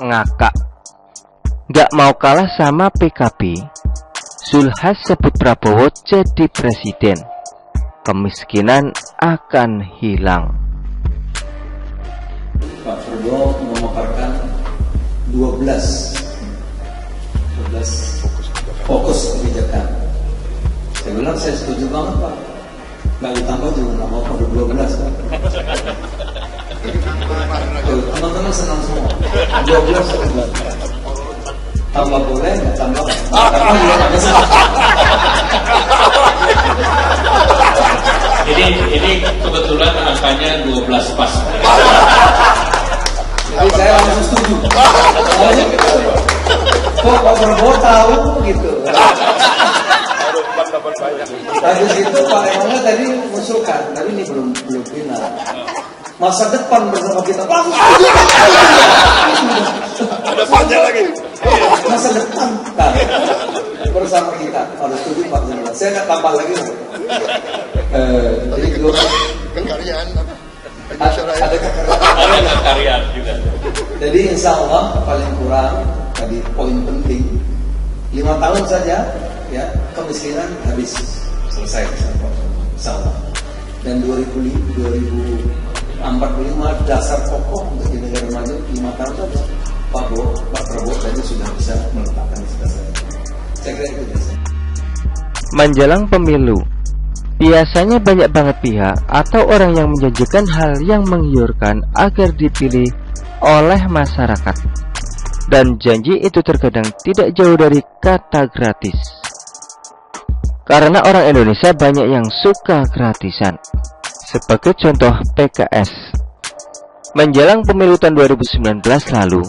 Ngakak. Gak mau kalah sama PKB, Zulhas sebut Prabowo jadi presiden. Kemiskinan akan hilang. Pak Prabowo memaparkan 12 fokus kebijakan. Saya bilang saya setuju banget Pak. Nggak ditambah juga nggak mau pada 12 Pak. Teman-teman senang semua. 12 tambah boleh, nggak tambah. Ini kebetulan angkanya 12 pas. Jadi saya langsung setuju. Kok Pak Prabowo tahu gitu. Habis itu Pak Erlangga tadi mengusulkan, tapi ini belum final. Masa depan bersama kita. Ada panjang lagi. Masa depan bersama kita. Harus setuju Pak Zul. Saya nggak tambah lagi. Jadi dua Kekarian ada Karya juga. Jadi insya Allah paling kurang tadi poin penting 5 tahun saja ya kemiskinan habis selesai insya Allah. Dan 2045 dasar pokok untuk di negara maju 5 tahun saja Pak Prabowo tadi sudah bisa meletakkan di sebelah saya. Saya kira itu bisa. Menjelang pemilu, biasanya banyak banget pihak atau orang yang menjanjikan hal yang menggiurkan agar dipilih oleh masyarakat. Dan janji itu terkadang tidak jauh dari kata gratis. Karena orang Indonesia banyak yang suka gratisan. Sebagai contoh PKS. Menjelang pemilu tahun 2019 lalu,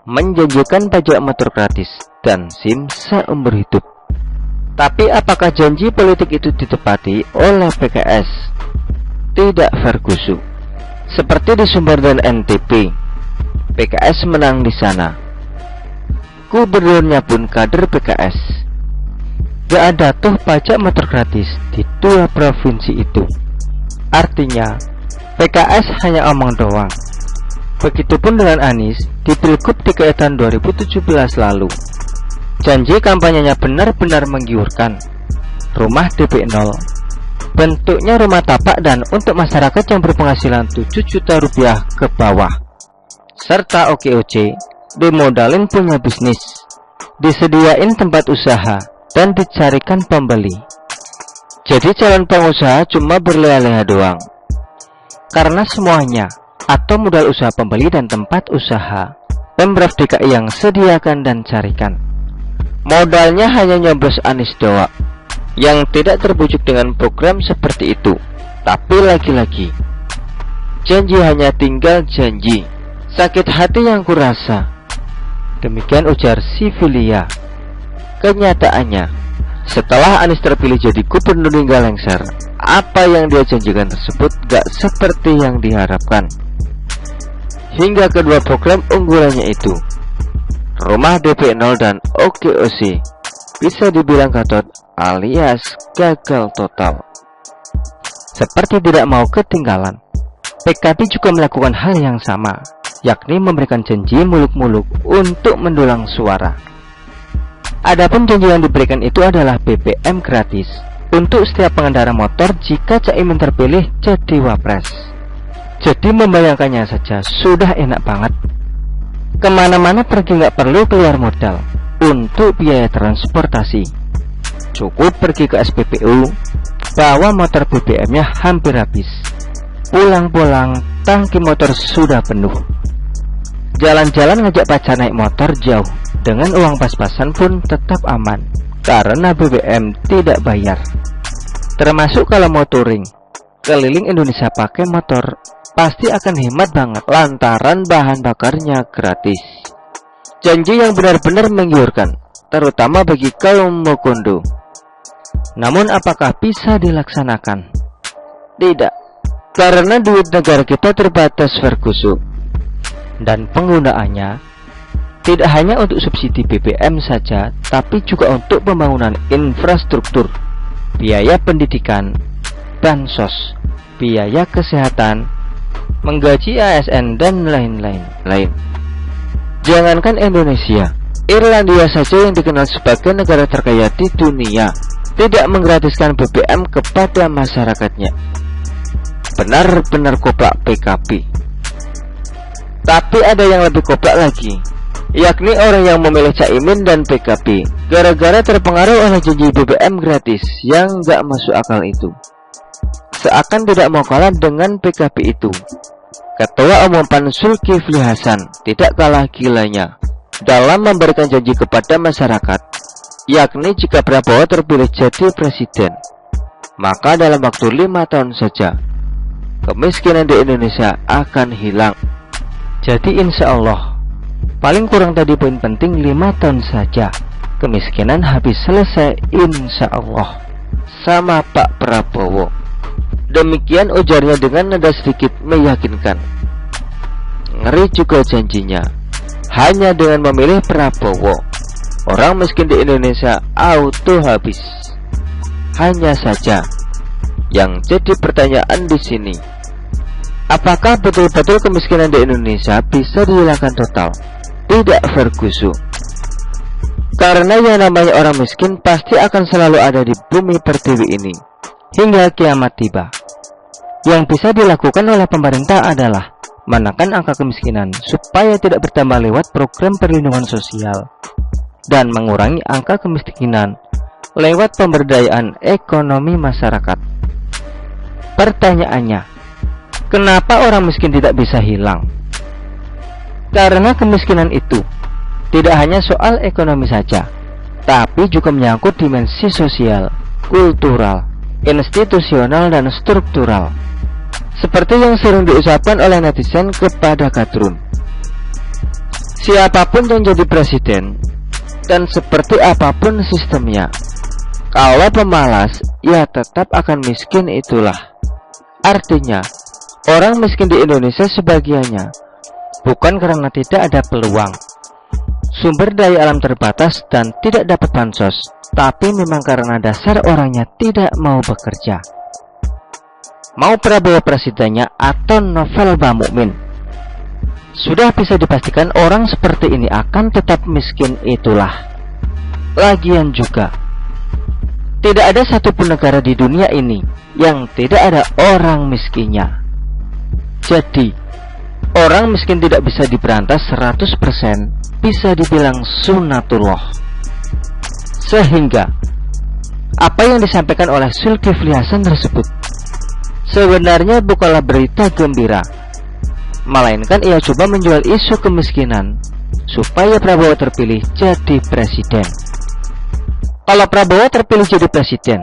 menjanjikan pajak motor gratis dan SIM seumur hidup. Tapi apakah janji politik itu ditepati oleh PKS? Tidak, Ferguson. Seperti di Sumber dan NTP, PKS menang di sana. Gubernurnya pun kader PKS. Gak ada tuh pajak motor gratis di 2 provinsi itu. Artinya, PKS hanya omong doang. Begitupun dengan Anies di Pilgub DKI tahun 2017 lalu. Janji kampanyenya benar-benar menggiurkan. Rumah DP 0, bentuknya rumah tapak dan untuk masyarakat yang berpenghasilan 7 juta rupiah ke bawah. Serta OKOC, dimodalin punya bisnis, disediain tempat usaha, dan dicarikan pembeli. Jadi calon pengusaha cuma berleha-leha doang. Karena semuanya, atau modal usaha pembeli dan tempat usaha, Pemprov DKI yang sediakan dan carikan. Modalnya hanya nyoblos Anies doang, yang tidak terbujuk dengan program seperti itu. Tapi lagi-lagi, janji hanya tinggal janji. Sakit hati yang kurasa. Demikian ujar Sivilia. Kenyataannya, setelah Anies terpilih jadi gubernur hingga lengser, apa yang dia janjikan tersebut gak seperti yang diharapkan. Hingga kedua program unggulannya itu, Rumah DP 0 dan OKOC, bisa dibilang gatot alias gagal total. Seperti tidak mau ketinggalan, PKB juga melakukan hal yang sama, yakni memberikan janji muluk-muluk untuk mendulang suara. Adapun janji yang diberikan itu adalah BBM gratis untuk setiap pengendara motor jika Caimin terpilih jadi wapres. Jadi membayangkannya saja sudah enak banget. Kemana-mana pergi nggak perlu keluar modal untuk biaya transportasi. Cukup pergi ke SPBU, bawa motor BBM-nya hampir habis. Pulang-pulang tangki motor sudah penuh. Jalan-jalan ngajak pacar naik motor jauh, dengan uang pas-pasan pun tetap aman, karena BBM tidak bayar. Termasuk kalau mau touring, keliling Indonesia pakai motor, pasti akan hemat banget lantaran bahan bakarnya gratis. Janji yang benar-benar menggiurkan, terutama bagi kaum Mokondo. Namun apakah bisa dilaksanakan? Tidak, karena duit negara kita terbatas, Ferguson. Dan penggunaannya Tidak hanya untuk subsidi BBM saja, tapi juga untuk pembangunan infrastruktur, biaya pendidikan, bansos, biaya kesehatan, menggaji ASN, dan lain-lain. Jangankan Indonesia, Irlandia saja yang dikenal sebagai negara terkaya di dunia tidak menggratiskan BBM kepada masyarakatnya. Benar-benar koplak PKP. Tapi ada yang lebih koplak lagi, yakni orang yang memilih Caimin dan PKB gara-gara terpengaruh oleh janji BBM gratis yang gak masuk akal itu. Seakan tidak mau kalah dengan PKB itu, Ketua Umum PAN Zulkifli Hasan tidak kalah gilanya dalam memberikan janji kepada masyarakat, yakni jika Prabowo terpilih jadi presiden, maka dalam waktu 5 tahun saja kemiskinan di Indonesia akan hilang. Jadi insya Allah, paling kurang tadi poin penting 5 tahun saja kemiskinan habis selesai insya Allah sama Pak Prabowo. Demikian ujarnya dengan nada sedikit meyakinkan. Ngeri juga janjinya. Hanya dengan memilih Prabowo, orang miskin di Indonesia auto habis. Hanya saja yang jadi pertanyaan di sini, apakah betul-betul kemiskinan di Indonesia bisa dihilangkan total? Tidak, Ferguson. Karena yang namanya orang miskin pasti akan selalu ada di bumi pertiwi ini hingga kiamat tiba. Yang bisa dilakukan oleh pemerintah adalah menekan angka kemiskinan supaya tidak bertambah lewat program perlindungan sosial, dan mengurangi angka kemiskinan lewat pemberdayaan ekonomi masyarakat. Pertanyaannya, kenapa orang miskin tidak bisa hilang? Karena kemiskinan itu tidak hanya soal ekonomi saja, tapi juga menyangkut dimensi sosial, kultural, institusional, dan struktural. Seperti yang sering diucapkan oleh netizen kepada Kadrun, siapapun yang jadi presiden dan seperti apapun sistemnya, kalau pemalas, ya tetap akan miskin itulah. Artinya, orang miskin di Indonesia sebagiannya bukan karena tidak ada peluang, sumber daya alam terbatas, dan tidak dapat bansos, tapi memang karena dasar orangnya tidak mau bekerja. Mau Prabowo presidennya atau Novel Bamukmin, sudah bisa dipastikan orang seperti ini akan tetap miskin itulah. Lagian juga, tidak ada satupun negara di dunia ini yang tidak ada orang miskinnya. Jadi, orang miskin tidak bisa diberantas 100%, bisa dibilang sunatullah. Sehingga, apa yang disampaikan oleh Zulkifli Hasan tersebut sebenarnya bukanlah berita gembira, melainkan ia coba menjual isu kemiskinan supaya Prabowo terpilih jadi presiden. Kalau Prabowo terpilih jadi presiden,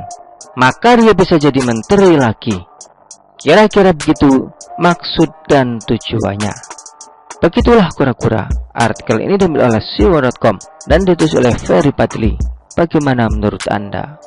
maka dia bisa jadi menteri lagi. Kira-kira begitu maksud dan tujuannya. Begitulah kura-kura. Artikel ini diambil oleh siwo.com dan ditulis oleh Ferry Padli. Bagaimana menurut Anda?